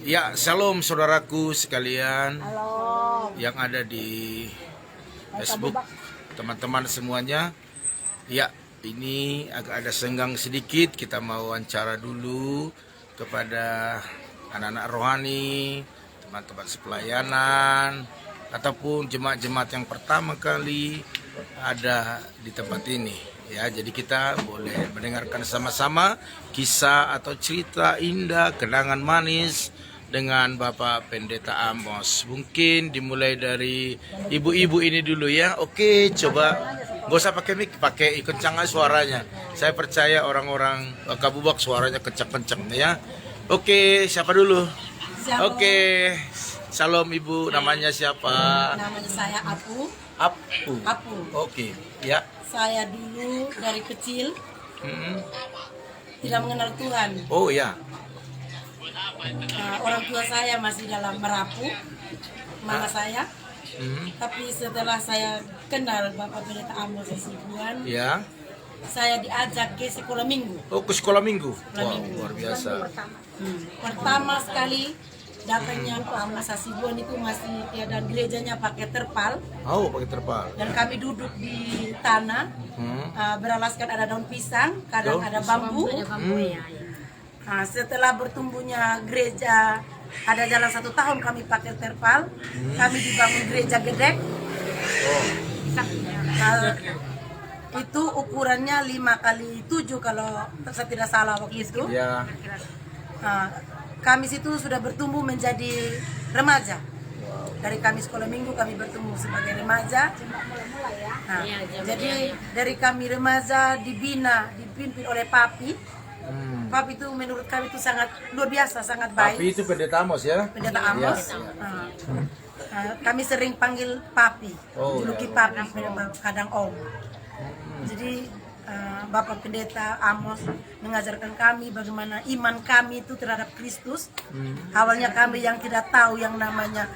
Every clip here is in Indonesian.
Ya, shalom saudaraku sekalian. Halo. Yang ada di Facebook, teman-teman semuanya. Ya, ini agak ada senggang sedikit. Kita mau wawancara dulu kepada anak-anak rohani, teman-teman sepelayanan, ataupun jemaat-jemaat yang pertama kali ada di tempat ini. Ya, jadi kita boleh mendengarkan sama-sama kisah atau cerita indah, kenangan manis dengan Bapak Pendeta Amos. Mungkin dimulai dari ibu-ibu ini dulu ya. Oke, coba gak usah pakai mic, pakai kencang aja suaranya. Saya percaya orang-orang Kabubak suaranya kencang-kencang ya. Oke, siapa dulu? Shalom. Oke, salam ibu. Namanya siapa? Namanya saya Apu. Apu. Oke, ya. Saya dulu dari kecil tidak mengenal Tuhan. Oh ya. Orang tua saya masih dalam Merapu, mama saya. Tapi setelah saya kenal Bapak Pendeta Amos Hasibuan, Ya. saya diajak ke sekolah minggu. Oh, ke sekolah minggu. Sekolah Wow, minggu. luar biasa. Pertama sekali datangnya Pak Amos Hasibuan itu masih keadaan gerejanya pakai terpal. Oh, pakai terpal. Dan kami duduk di tanah, beralaskan ada daun pisang, kadang ada bambu. Nah, setelah bertumbuhnya gereja, ada jalan 1 tahun kami pakai terpal, kami dibangun gereja gedek. Itu ukurannya 5x7 kalau saya tidak salah waktu itu. Ya. Nah, kami situ sudah bertumbuh menjadi remaja. Dari kami sekolah minggu kami bertumbuh sebagai remaja. Nah, jadi dari kami remaja dipimpin oleh Papi. Papi itu menurut kami itu sangat luar biasa, sangat baik. Tapi itu Pendeta Amos ya? Pendeta Amos. Kami sering panggil Papi, juluki Papi, kadang Om. Jadi Bapak Pendeta Amos mengajarkan kami bagaimana iman kami itu terhadap Kristus. Awalnya kami yang tidak tahu yang namanya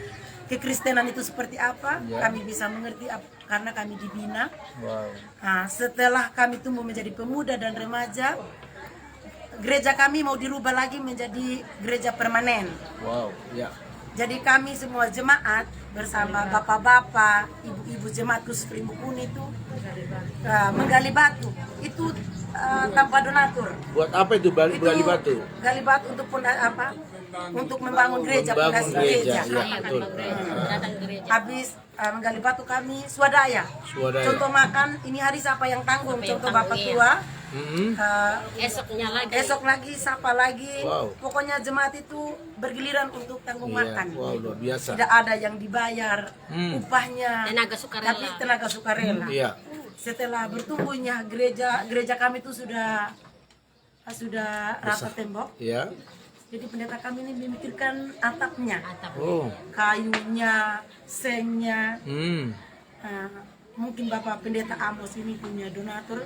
kekristenan itu seperti apa, kami bisa mengerti karena kami dibina. Nah, setelah kami tumbuh menjadi pemuda dan remaja, gereja kami mau dirubah lagi menjadi gereja permanen. Wow, ya. Jadi kami semua jemaat bersama bapak-bapak, ibu-ibu jemaat khusus Primbukun itu menggali batu. Itu tanpa donatur. Buat apa itu gali batu? Gali batu untuk untuk membangun gereja, Membangun gereja. Ya, betul. Habis menggali batu kami swadaya. Contoh makan ini hari siapa yang tanggung? Contoh bapak tua. Esok lagi siapa lagi. Pokoknya jemaat itu bergiliran untuk tanggung makan. Wow, luar biasa. Tidak ada yang dibayar upahnya, tapi tenaga sukarela. Iya. Setelah bertumbuhnya gereja kami itu sudah rata tembok. Iya. Jadi pendeta kami ini memikirkan atapnya, Oh. kayunya, sengnya. Mungkin Bapak Pendeta Amos ini punya donatur.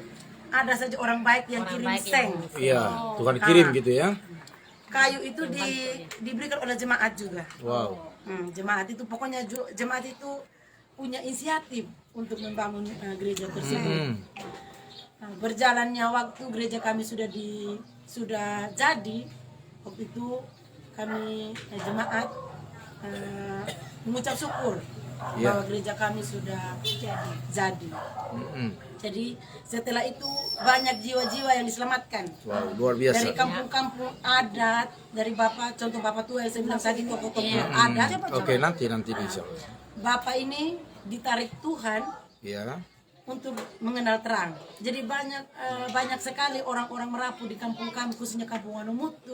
Ada saja orang baik yang kirim seng. Iya, Tuhan kirim gitu ya. Kayu itu diberikan oleh jemaat juga. Wow. Jemaat itu pokoknya jemaat itu punya inisiatif untuk membangun gereja tersebut. Berjalannya waktu gereja kami sudah jadi, waktu itu kami jemaat mengucap syukur bahwa gereja kami sudah jadi. Jadi setelah itu banyak jiwa-jiwa yang diselamatkan. Wow, luar biasa. Dari kampung-kampung adat, dari contoh bapak tua yang saya bilang tadi, tokoh-tokoh adat. Oke, nanti bisa. Bapak ini ditarik Tuhan Ya. untuk mengenal terang. Jadi banyak sekali orang-orang Merapu di kampung kami, khususnya kampung Wanumutu.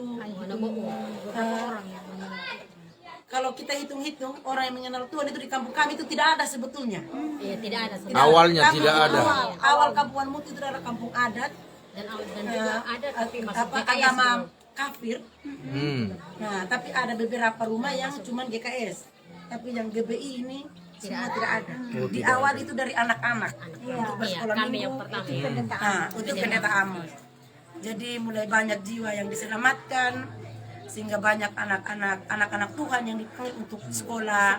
Kalau kita hitung-hitung orang yang mengenal Tuhan itu di kampung kami itu tidak ada sebetulnya. Iya, tidak ada. Awalnya tidak ada. Awal kampung Wanumutu itu adalah kampung adat. Dan juga ada tapi masuk agama kafir. Nah, tapi ada beberapa rumah yang cuma GKS. Tapi yang GBI ini semua tidak ada. Di awal itu dari anak-anak untuk bersekolah kami yang minggu. pertama. Untuk Pendeta Amos. Jadi mulai banyak jiwa yang diselamatkan, sehingga banyak anak-anak Tuhan yang dipanggil untuk sekolah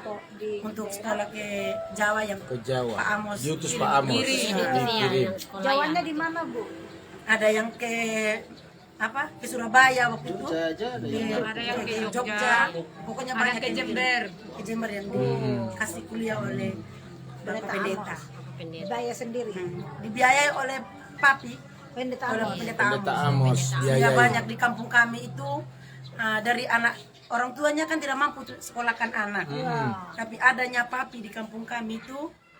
ke Jawa yang Pak Amos diutus Pak Amos kirim. dikirim. Jawanya di mana, Bu? Ada yang ke ke Surabaya waktu itu, Ada yang ke Jogja, pokoknya ada banyak ke yang Jember. ke Jember yang dikasih kuliah oleh Bapak Pendeta. Pendeta. Bayar sendiri. Dibiayai oleh Papi, Pendeta oleh Amos. Pendeta Pendeta Amos. Amos. Ya, banyak di kampung kami itu dari anak orang tuanya kan tidak mampu untuk sekolahkan anak. Tapi adanya Papi di kampung kami itu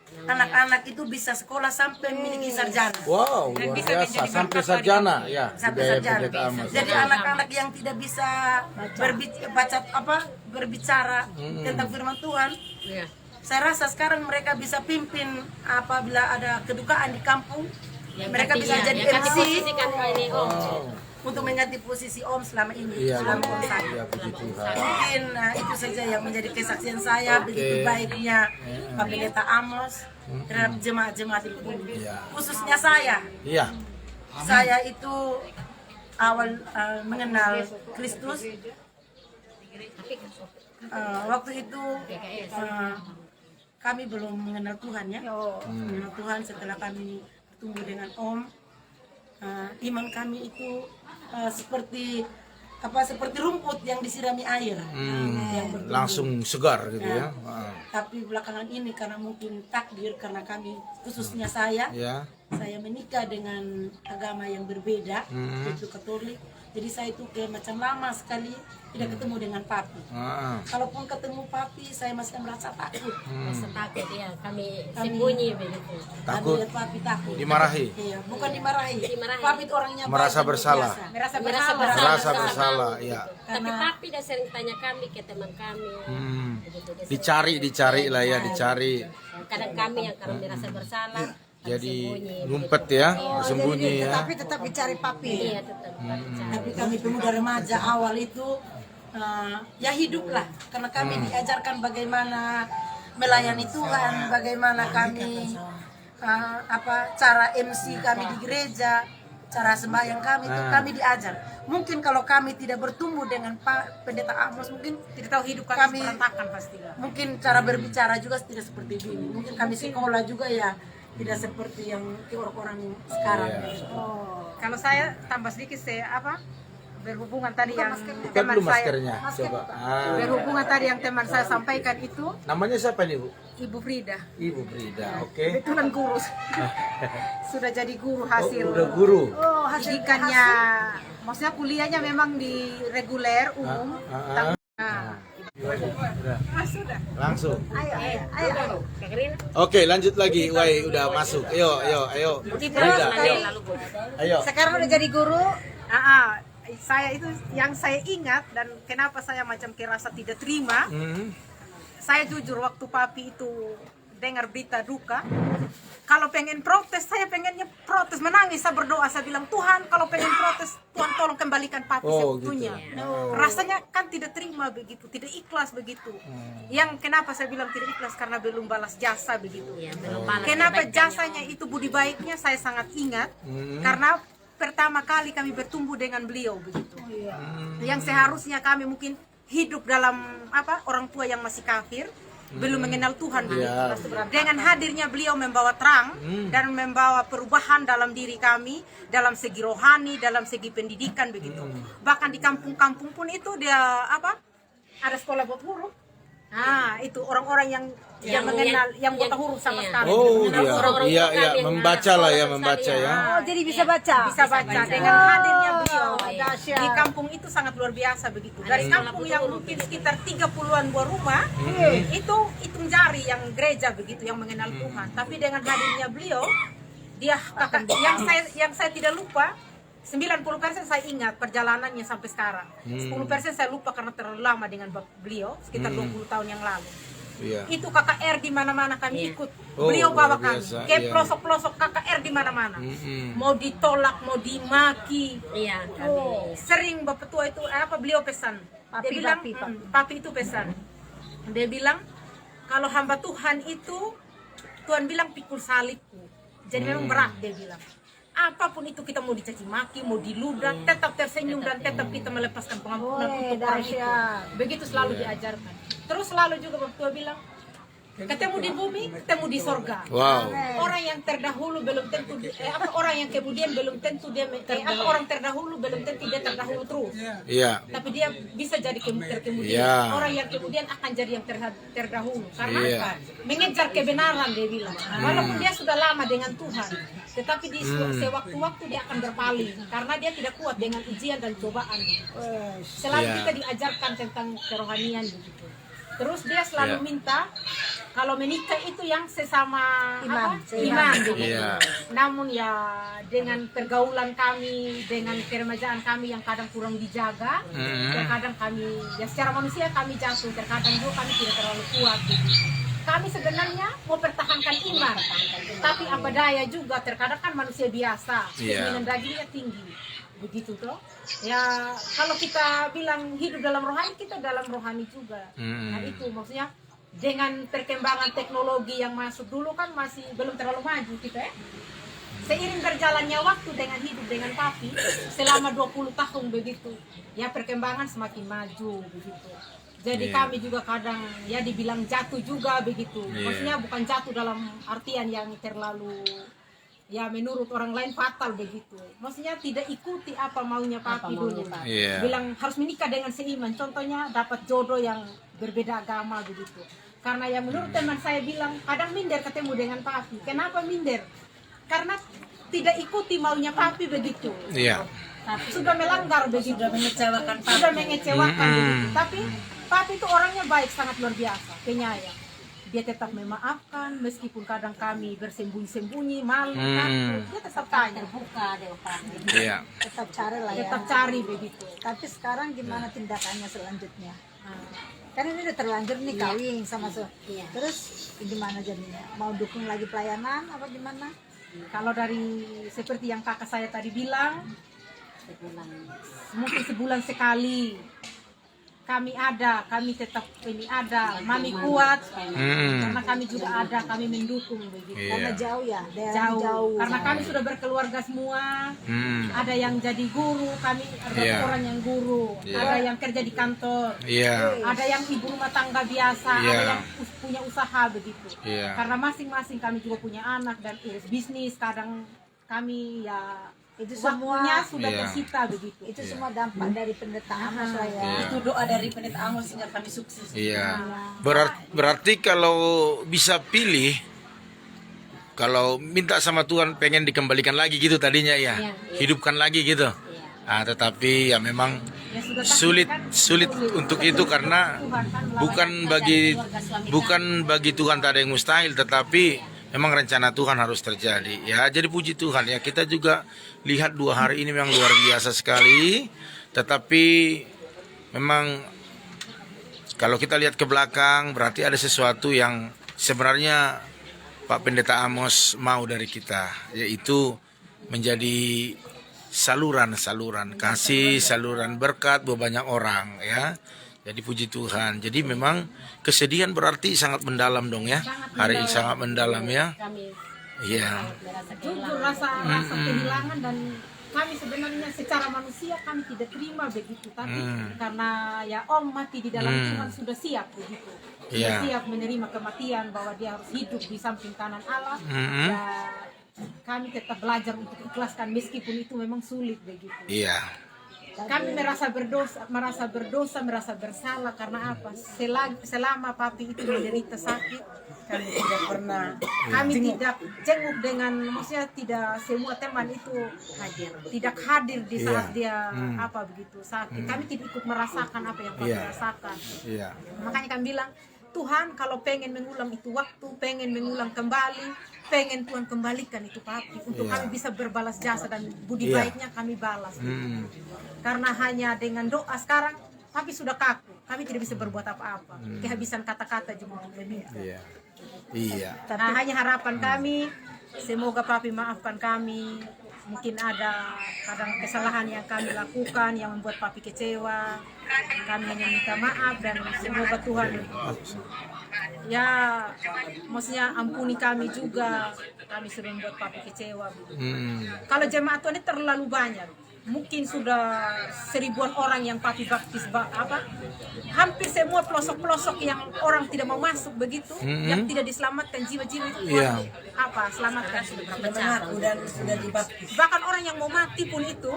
anak-anak itu bisa sekolah sampai memiliki sarjana. Wow, luar biasa sampai sarjana ya. Sampai Biaya sarjana. Pendeta Amos. Jadi anak-anak yang tidak bisa berbicara tentang firman Tuhan, Iya. saya rasa sekarang mereka bisa pimpin apabila ada kedukaan di kampung. Mereka bisa jadi MC untuk mengganti posisi Om selama ini. Iya, selama Om sakit. iya, puji Tuhan. Mungkin itu saja yang menjadi kesaksian saya begitu baiknya Pak Pendeta Amos terhadap jemaat-jemaat itu. Iya. Khususnya saya. Iya. Saya itu awal mengenal Kristus waktu itu kami belum mengenal Tuhan ya. Mengenal Tuhan setelah kami bertumbuh dengan Om. Iman kami itu seperti rumput yang disirami air. Yang bertumbuh. Langsung segar gitu ya. Tapi belakangan ini karena mungkin takdir karena kami khususnya saya Ya. saya menikah dengan agama yang berbeda, yaitu Katolik. Jadi saya itu kayak macam lama sekali tidak ketemu dengan Papi. Kalaupun ketemu Papi, saya masih merasa takut. Rasa takut ya, kami sembunyi begitu. Takut. Kami lihat Papi takut. Dimarahi. Iya, bukan dimarahi. Dimarahi. Papi itu orangnya baik Merasa dan luar bersalah. biasa. Merasa Merasa bersalah, ya. Tapi Papi dah sering tanya kami ke teman kami. Begitu, dia sering- Dicari lah ya, dicari. Kadang kami yang kalau merasa bersalah, kami Jadi sembunyi. ngumpet ya, bersembunyi ya. Tapi tetap dicari Papi. Iya, tetap kami cari. Tapi kami pemuda remaja awal itu ya hiduplah karena kami diajarkan bagaimana melayani Tuhan, bagaimana kami cara MC kami di gereja, cara sembahyang kami itu kami diajar. Mungkin kalau kami tidak bertumbuh dengan Pak Pendeta Amos, mungkin tidak tahu hidup kami berantakan pasti. Mungkin cara berbicara juga tidak seperti ini. Mungkin kami sekolah juga ya tidak seperti yang orang-orang sekarang. Kalau saya tambah sedikit berhubungan tadi yang Buka teman dulu saya maskernya, coba. berhubungan tadi yang teman saya sampaikan itu Namanya siapa nih, Bu? Ibu Frida, Ibu Frida, oke. kebetulan guru sudah jadi guru hasil Udah guru. pendidikannya, maksudnya kuliahnya memang di reguler umum. Udah. Langsung. Ayo. Oke, lanjut lagi. Wai, udah masuk. Ayo. Frida, ayo. Sekarang udah jadi guru. Saya itu yang saya ingat dan kenapa saya macam kerasa tidak terima. Saya jujur waktu Papi itu dengar berita duka, kalau pengen protes, saya pengennya protes, menangis, saya berdoa, saya bilang Tuhan kalau pengen protes, Tuhan tolong kembalikan Papi seutuhnya. Rasanya kan tidak terima begitu, tidak ikhlas begitu. Yang kenapa saya bilang tidak ikhlas karena belum balas jasa begitu. Kenapa jasanya itu budi baiknya saya sangat ingat, karena pertama kali kami bertumbuh dengan beliau begitu. Yang seharusnya kami mungkin hidup dalam orang tua yang masih kafir, belum mengenal Tuhan begitu. Dengan hadirnya beliau membawa terang dan membawa perubahan dalam diri kami, dalam segi rohani, dalam segi pendidikan begitu. Bahkan di kampung-kampung pun itu dia ada sekolah buat huruf. Itu orang-orang yang mengenal, yang buta huruf sama sekali. Iya, membaca lah ya, membaca ya. Oh, jadi bisa baca. Bisa baca dengan hadirnya beliau di kampung itu sangat luar biasa begitu. Dari kampung yang mungkin sekitar 30-an buah rumah itu jari yang gereja begitu yang mengenal Tuhan. Tapi dengan hadirnya beliau, dia yang saya tidak lupa, 90% saya ingat perjalanannya sampai sekarang. 10% saya lupa karena terlalu lama dengan beliau, sekitar 20 tahun yang lalu. Itu KKR di mana-mana kami ikut. Beliau bawa kami ke pelosok-pelosok KKR di mana-mana. Mau ditolak, mau dimaki. Sering Bapak tua itu beliau pesan. Dia bilang, Papi itu pesan. Dia bilang, kalau hamba Tuhan itu, Tuhan bilang pikul salibku. Jadi memang berat dia bilang. Apapun itu kita mau dicaci maki, mau diludah, tetap tersenyum dan tetap kita melepaskan pengampunan untuk orang itu. Begitu selalu diajarkan. Terus selalu juga Bapak tua bilang, ketemu di bumi, ketemu di sorga. Wow. Orang yang terdahulu belum tentu orang yang kemudian belum tentu dia orang terdahulu belum tentu dia terdahulu terus. Iya. Tapi dia bisa jadi terkemudian. Iya. Orang yang kemudian akan jadi yang terdahulu. Karena Iya. apa? Mengejar kebenaran dia bilang. Walaupun dia sudah lama dengan Tuhan, tetapi di sewaktu-waktu dia akan berpaling karena dia tidak kuat dengan ujian dan cobaan. Selalu Iya. kita diajarkan tentang kerohanian begitu. Terus dia selalu minta kalau menikah itu yang sesama Iman, iman begitu. Iya. Namun ya dengan pergaulan kami, dengan keremajaan kami yang kadang kurang dijaga, terkadang kami ya secara manusia kami jatuh, terkadang juga kami tidak terlalu kuat begitu. Kami sebenarnya mau pertahankan iman, tapi apa daya juga terkadang kan manusia biasa, keinginan dagingnya tinggi. Begitu toh ya, kalau kita bilang hidup dalam rohani, kita dalam rohani juga. Nah itu maksudnya dengan perkembangan teknologi yang masuk dulu kan masih belum terlalu maju kita ya. Seiring berjalannya waktu dengan hidup dengan papi selama 20 tahun begitu ya, perkembangan semakin maju begitu. Jadi kami juga kadang ya dibilang jatuh juga begitu. Maksudnya bukan jatuh dalam artian yang terlalu ya menurut orang lain fatal begitu. Maksudnya tidak ikuti apa maunya papi dulu. Bilang harus menikah dengan seiman. Contohnya dapat jodoh yang berbeda agama begitu. Karena yang menurut teman saya bilang kadang minder ketemu dengan papi. Kenapa minder? Karena tidak ikuti maunya papi begitu. Iya. Sudah melanggar begitu. Sudah mengecewakan papi. Sudah mengecewakan begitu. Tapi papi itu orangnya baik, sangat luar biasa, penyayang. Dia tetap memaafkan meskipun kadang kami bersembunyi-sembunyi, malu, takut. Dia tetap tanya. Buka deh Pak. Iya. Tetap cari lah ya. Tetap cari begitu. Tapi sekarang gimana tindakannya selanjutnya? Kan ini udah terlanjur nih kawin sama terus gimana jadinya? Mau dukung lagi pelayanan apa gimana? Kalau dari seperti yang kakak saya tadi bilang, mungkin sebulan sekali kami tetap ini ada, mami kuat, karena kami juga ada, kami mendukung begitu. Karena jauh ya, daerah Jauh. Karena kami sudah berkeluarga semua, ada yang jadi guru, kami ada orang yang guru, ada yang kerja di kantor, ada yang ibu rumah tangga biasa, ada yang punya usaha begitu. Karena masing-masing kami juga punya anak dan urus bisnis, kadang kami ya itu waktunya semua sudah tersita begitu. itu semua dampak dari pendeta Amos lah ya. Itu doa dari pendeta Amos sehingga kami sukses. Iya. Berarti kalau bisa pilih, kalau minta sama Tuhan pengen dikembalikan lagi gitu tadinya ya, hidupkan lagi gitu. Tetapi ya memang sulit untuk itu karena bukan bagi Tuhan tak ada yang mustahil, tetapi memang rencana Tuhan harus terjadi. Ya, jadi puji Tuhan ya, kita juga lihat 2 hari ini memang luar biasa sekali. Tetapi memang kalau kita lihat ke belakang berarti ada sesuatu yang sebenarnya Pak Pendeta Amos mau dari kita, yaitu menjadi saluran kasih, saluran berkat buat banyak orang ya. Jadi puji Tuhan. Jadi memang kesedihan berarti sangat mendalam dong ya. Hari ini sangat mendalam ya. Iya. Jujur rasa kehilangan, dan kami sebenarnya secara manusia kami tidak terima begitu. Tapi karena ya Om mati di dalam Tuhan sudah siap begitu. Sudah siap menerima kematian, bahwa dia harus hidup di samping kanan Allah. Ya, kami tetap belajar untuk ikhlaskan meskipun itu memang sulit begitu. Iya. Kami merasa berdosa, merasa bersalah karena apa? Selama papi itu menderita sakit, kami tidak pernah, kami tidak jenguk dengan, maksudnya tidak semua teman itu tidak hadir di saat dia apa begitu sakit. Kami tidak ikut merasakan apa yang papi rasakan. Makanya kami bilang, Tuhan kalau pengen mengulang itu waktu, pengen mengulang kembali, pengen Tuhan kembalikan itu papi untuk kami bisa berbalas jasa dan budi baiknya kami balas. Karena hanya dengan doa sekarang papi sudah kaku, kami tidak bisa berbuat apa-apa. Kehabisan kata-kata juga untuk meminta. Nah, hanya harapan kami, semoga papi maafkan kami. Mungkin ada kadang kesalahan yang kami lakukan yang membuat papi kecewa. Kami hanya minta maaf dan semoga Tuhan ya maksudnya ampuni kami juga. Kami sudah membuat papi kecewa. Kalau jemaat Tuhan ini terlalu banyak. mungkin sudah 1000-an orang yang papi baptis hampir semua pelosok-pelosok yang orang tidak mau masuk begitu, yang tidak diselamatkan jiwa-jiwa itu Iya. selamatkan sudah berapa Sudah mengaku dan sudah dibaptis. bahkan orang yang mau mati pun itu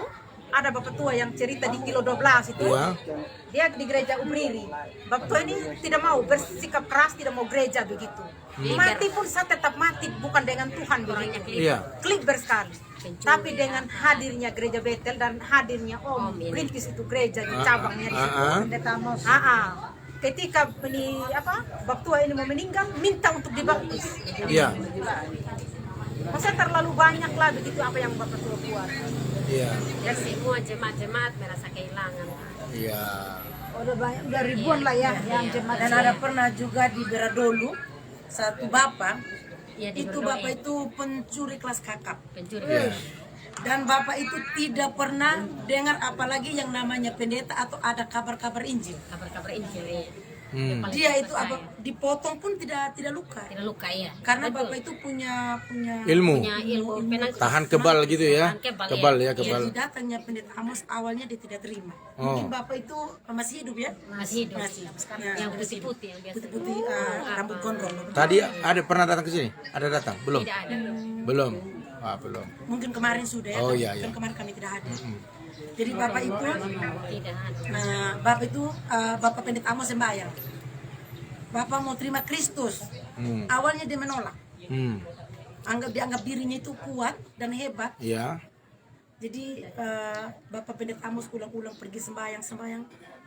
ada bapak tua yang cerita di kilo 12 itu, Iya. dia di gereja Umriri. Bapak tua ini tidak mau bersikap keras, tidak mau gereja begitu. Mati pun saya tetap mati, bukan dengan Tuhan begitu. Iya. Klik bersekali. Tapi dengan hadirnya gereja Betel dan hadirnya Om Rintis itu gereja di cabangnya di situ. Pendeta Amos. Ketika bapak tua ini mau meninggal, minta untuk dibaptis. Iya. Maksudnya terlalu banyak lah begitu apa yang bapak tua buat. Iya. Dan semua jemaat-jemaat merasa kehilangan. Iya. Udah ribuan lah ya yang jemaat. Dan ada pernah juga di Beradolu satu bapak, Ya, di itu Berdoa, bapak itu pencuri kelas kakap. pencuri. Iya. Dan bapak itu tidak pernah dengar apalagi yang namanya pendeta atau ada kabar-kabar Injil. Kabar-kabar Injil ya. Dia itu dipotong pun tidak luka. Tidak luka ya. Karena Betul. bapak itu punya Ilmu. Punya ilmu penang- Tahan kebal gitu ya. Tahan Kebal ya. ya, kebal. Jadi datangnya pendeta Amos awalnya dia tidak terima. Oh. Mungkin bapak itu masih hidup ya? Masih hidup. Masih. Nah, Yang putih-putih yang biasa. putih-putih rambut gondrong. Tadi ada pernah datang ke sini? Ada datang? Belum? Tidak ada. Belum. Belum. Mungkin kemarin sudah ya. Oh, kan? iya, iya. Kan kemarin kami tidak ada. Jadi bapak itu Tidak ada. bapak itu bapak pendeta Amos sembahyang. Bapak mau terima Kristus. Awalnya dia menolak. Dianggap dirinya itu kuat dan hebat. Iya. Jadi bapak pendeta Amos ulang-ulang pergi sembahyang.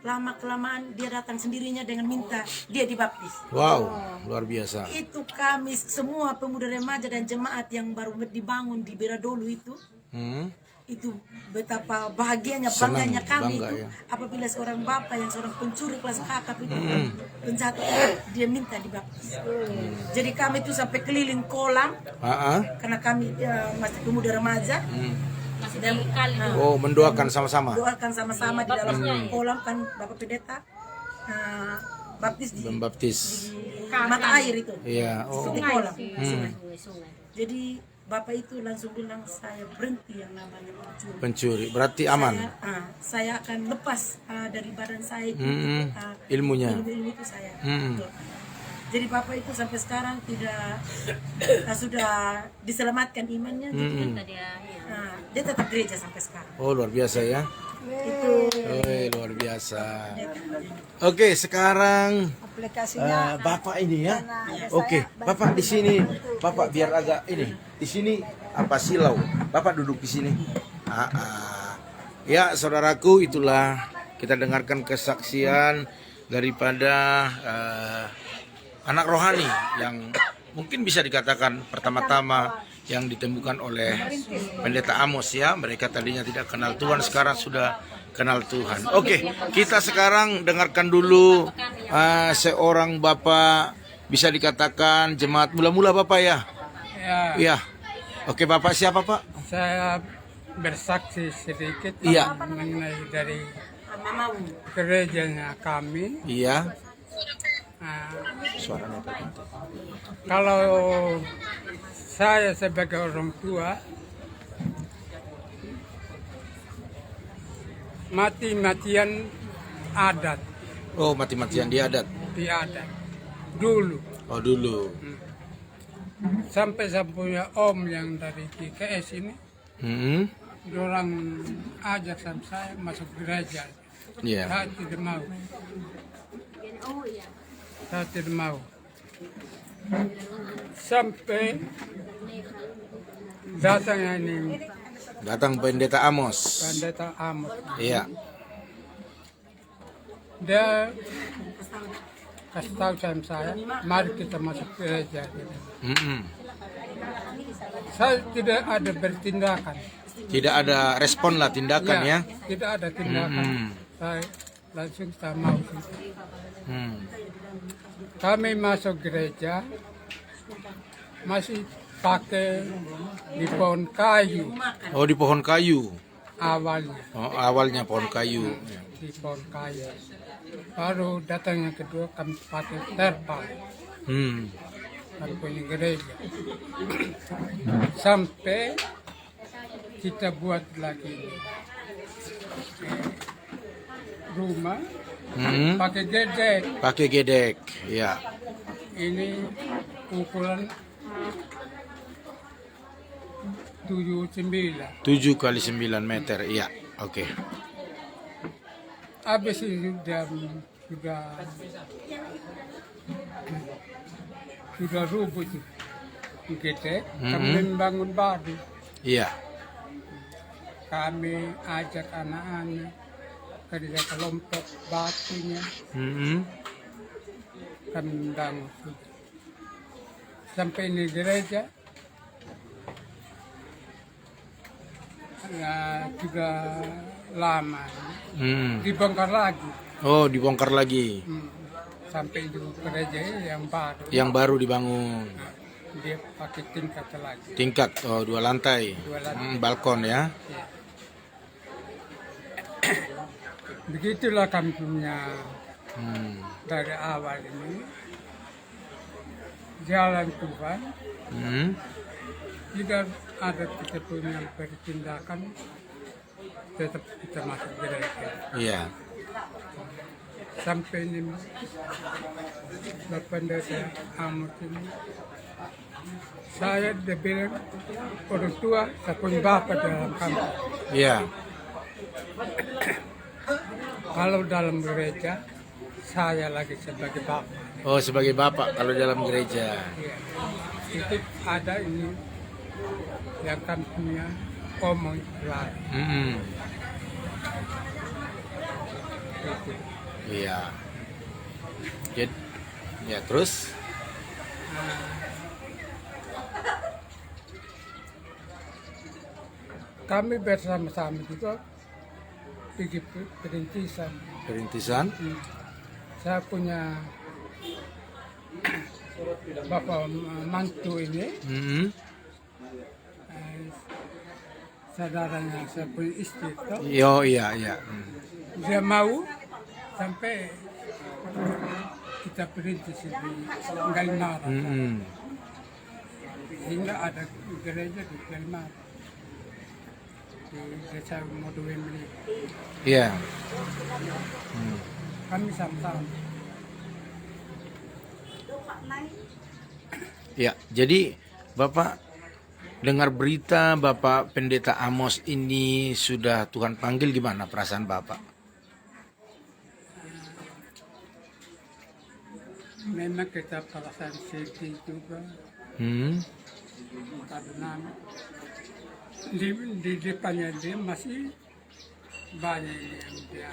Lama kelamaan dia datang sendirinya dengan minta dia dibaptis. Wow, luar biasa. Itu kami semua pemuda remaja dan jemaat yang baru dibangun di Beradolu itu. Itu betapa bahagianya, Senang, bangganya kami bangga, itu ya. apabila seorang bapak yang seorang pencuri kelas kakap itu penjahat dia minta dibaptis. Jadi kami itu sampai keliling kolam karena kami masih pemuda remaja. Masih di kali. Oh, mendoakan sama-sama. Doakan sama-sama di dalam kolam kan bapak pendeta baptis di Membaptis. mata air itu. Iya. Di Oh. kolam. Sungai. Jadi bapak itu langsung bilang saya berhenti yang namanya pencuri. Pencuri. Berarti aman. Saya akan lepas dari badan saya itu Ilmunya. ilmu itu saya. Jadi bapak itu sampai sekarang tidak sudah diselamatkan imannya. Gitu. Dia tetap gereja sampai sekarang. Oh, luar biasa ya. Itu Luar biasa. Oke, sekarang Aplikasinya Bapak ini ya. Karena Oke, Bapak di sini. Bapak biar agak ini. Di sini apa silau? Bapak duduk di sini. Ya, saudaraku, itulah kita dengarkan kesaksian daripada anak rohani yang mungkin bisa dikatakan pertama-tama yang ditemukan oleh pendeta Amos ya. Mereka tadinya tidak kenal Tuhan, sekarang sudah kenal Tuhan. Oke, kita sekarang dengarkan dulu seorang bapak, bisa dikatakan jemaat mula-mula Bapak ya. Iya. Oke, Bapak siapa Pak? Saya bersaksi sedikit Iya. mengenai dari gerejanya kami. Iya. Nah, Suaranya Pak. kalau saya sebagai orang tua mati-matian adat Oh, mati-matian di adat. di adat dulu Oh, dulu. sampai saya punya om yang dari GKS ini, orang ajak sama saya masuk gereja. Iya. Saya tidak mau. Saya tidak mau. Sampai datangnya ini Datang pendeta Amos. pendeta Amos. Iya. Dia kasih tahu sama saya, mari kita masuk gereja. Saya tidak ada bertindakan. Tidak ada respon lah, tindakan ya. Tidak ada tindakan. Saya langsung saya mau. Kami masuk gereja masih pakai di pohon kayu Oh, di pohon kayu. awalnya, Oh, awalnya pohon kayu. di pohon kayu. Baru datang yang kedua kami pakai terpal baru punya gereja. Sampai kita buat lagi rumah Hmm. pakai gedek. Pakai gedek. Ya. Ini ukuran 79. 7 kali 9 meter. Iya. Oke. Habis itu sudah rubuh itu gedek. Kami bangun baru. Iya. Kami ajak anak-anak kerja kelompok batunya. Hmm. Kami bangun sudah. Sampai ini gereja. Ya, juga lama. Dibongkar lagi. Oh, dibongkar lagi. Sampai di gereja yang baru. Yang baru dibangun. Dia pakai tingkat lagi. Tingkat, 2 lantai. 2 lantai. Balkon ya. Ya. Begitulah kami punya dari awal ini. Jalan Tuhan. Jika ada kita punya pertindakan, tetap kita masuk gereja. Iya. Sampai ini Bapak Pendeta Amos ini, saya dia bilang orang tua, saya punya bapak dalam kampung. Iya. Kalau dalam gereja, saya lagi sebagai bapak. Oh, sebagai bapak kalau dalam gereja. Ya. Itu ada ini yang kami punya omong lain. Itu. Iya. Jadi, ya terus? Kami bersama-sama juga pergi perintisan. Perintisan? Saya punya bapak mantu ini, saudaranya saya punya istri. Toh. Iya. Dia mau sampai kita perintis di Galimara. Hingga ada gereja di Galimara. Di desa Moduwemli. Iya. Kami sama-sama. Ya, jadi Bapak dengar berita Bapak Pendeta Amos ini sudah Tuhan panggil, gimana perasaan Bapak? Memang kita perasaan sedih juga karena di depannya dia masih banyak yang dia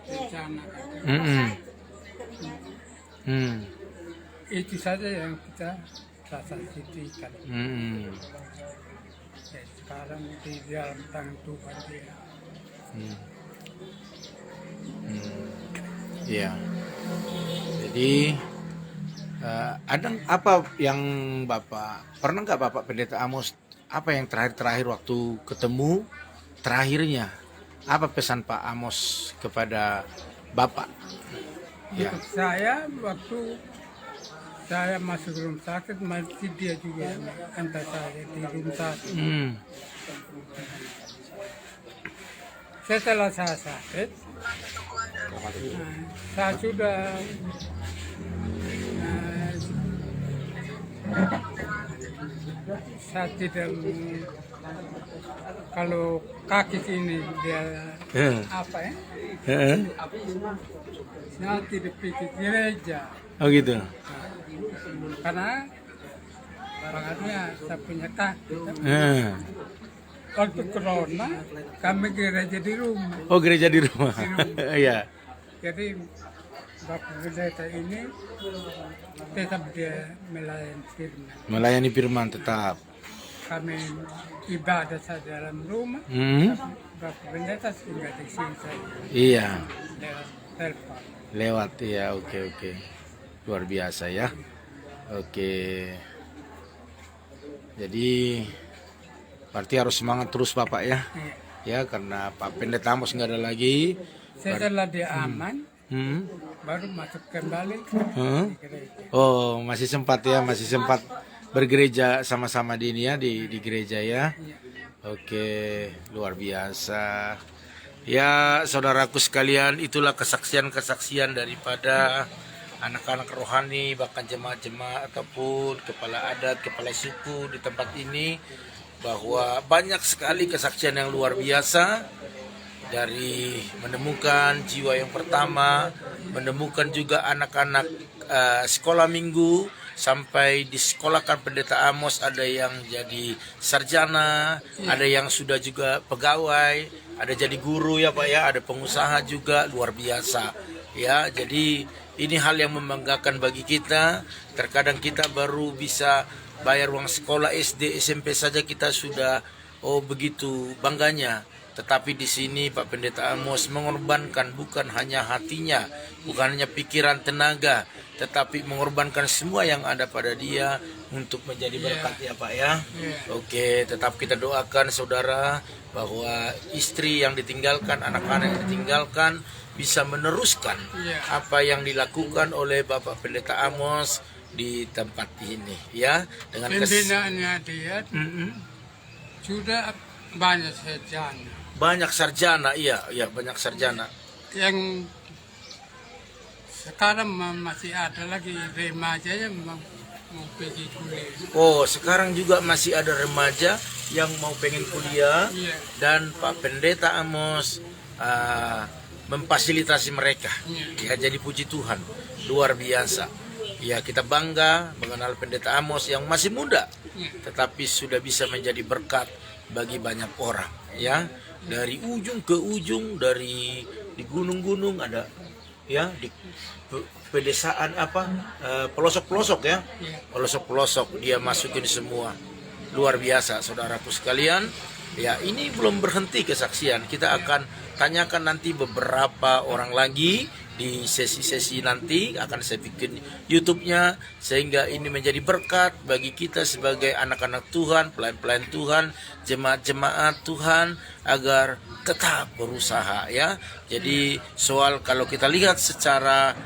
rencanakan. Itu saja yang kita rasa sedihkan. Sekarang di dalam tangan Tuhan dia. Iya. Jadi ada apa yang pernah nggak Bapak Pendeta Amos, apa yang terakhir waktu ketemu terakhirnya, apa pesan Pak Amos kepada Bapak? Ya. Saya waktu saya masuk rumah sakit, masih dia juga antar saya di rumah sakit. Setelah saya sakit, saya sudah saya tidak kalau kaki ini dia apa ya? Saya tidak pergi gereja. Oh gitu. Karena makanya saya punya kaki. Waktu corona kami gereja di rumah. Oh, gereja di rumah. Iya. Jadi Bapak Pendeta ini tetap dia melayani firman. Melayani firman tetap. Kami ibadah saja dalam rumah. Bapak Pendeta tinggal di sini saja. Iya. Lewat telepon. Lewat ya, oke. Luar biasa ya. Oke. Jadi berarti harus semangat terus Bapak ya. Iya. Ya, karena Pak Pendeta Amos nggak ada lagi. Setelah dia aman, baru masuk kembali di gereja. Oh, masih sempat bergereja sama-sama di ini ya, di gereja ya. Iya. Oke, luar biasa. Ya, saudaraku sekalian, itulah kesaksian-kesaksian daripada anak-anak rohani, bahkan jemaat-jemaat ataupun kepala adat, kepala suku di tempat ini, bahwa banyak sekali kesaksian yang luar biasa, dari menemukan jiwa yang pertama, menemukan juga anak-anak sekolah minggu, sampai disekolahkan Pendeta Amos, ada yang jadi sarjana, ada yang sudah juga pegawai, ada jadi guru ya Pak ya, ada pengusaha juga, luar biasa ya. Jadi ini hal yang membanggakan bagi kita. Terkadang kita baru bisa bayar uang sekolah SD, SMP saja kita sudah begitu bangganya. Tetapi di sini Pak Pendeta Amos mengorbankan bukan hanya hatinya, bukan hanya pikiran, tenaga, tetapi mengorbankan semua yang ada pada dia untuk menjadi berkat ya Pak ya. Oke, tetap kita doakan saudara bahwa istri yang ditinggalkan, anak-anak yang ditinggalkan bisa meneruskan apa yang dilakukan oleh Bapak Pendeta Amos di tempat ini ya. Dengan pembinaannya dia sudah banyak sarjana. Banyak sarjana, iya banyak sarjana. Yang sekarang masih ada lagi remaja yang mau pergi kuliah. Oh, sekarang juga masih ada remaja yang mau pengen kuliah, dan Pak Pendeta Amos memfasilitasi mereka. Ya, jadi puji Tuhan, luar biasa. Ya, kita bangga mengenal Pendeta Amos yang masih muda, tetapi sudah bisa menjadi berkat bagi banyak orang. Ya, dari ujung ke ujung, dari di gunung-gunung ada, ya di pedesaan pelosok-pelosok ya, pelosok-pelosok dia masukin semua. Luar biasa saudaraku sekalian. Ya, ini belum berhenti kesaksian. Kita akan tanyakan nanti beberapa orang lagi di sesi-sesi nanti, akan saya bikin YouTube-nya sehingga ini menjadi berkat bagi kita sebagai anak-anak Tuhan, pelayan-pelayan Tuhan, jemaat-jemaat Tuhan, agar tetap berusaha ya. Jadi soal kalau kita lihat secara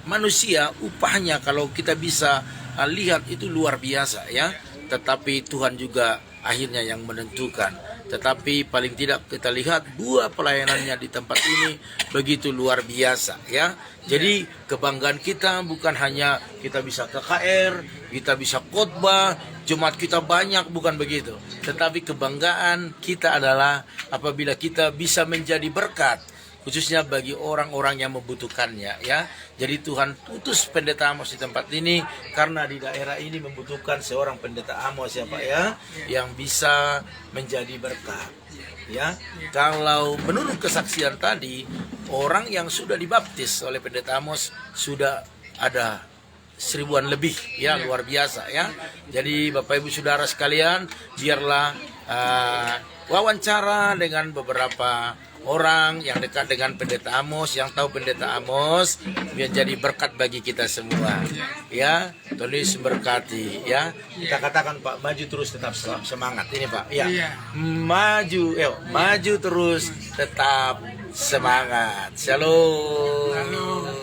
manusia, upahnya kalau kita bisa lihat itu luar biasa ya. Tetapi Tuhan juga akhirnya yang menentukan. Tetapi paling tidak kita lihat buah pelayanannya di tempat ini begitu luar biasa ya. Jadi kebanggaan kita bukan hanya kita bisa KKR, kita bisa khotbah, jemaat kita banyak, bukan begitu. Tetapi kebanggaan kita adalah apabila kita bisa menjadi berkat, khususnya bagi orang-orang yang membutuhkannya ya. Jadi Tuhan utus Pendeta Amos di tempat ini karena di daerah ini membutuhkan seorang Pendeta Amos ya Pak ya, yang bisa menjadi berkat ya. Kalau menurut kesaksian tadi, orang yang sudah dibaptis oleh Pendeta Amos sudah ada 1000-an lebih ya, luar biasa ya. Jadi Bapak Ibu Saudara sekalian, biarlah wawancara dengan beberapa orang yang dekat dengan Pendeta Amos, yang tahu Pendeta Amos, biar jadi berkat bagi kita semua ya. Tuhan Yesus berkati ya. Kita katakan Pak, maju terus, tetap semangat ini Pak ya. Maju, maju terus, tetap semangat. Shalom.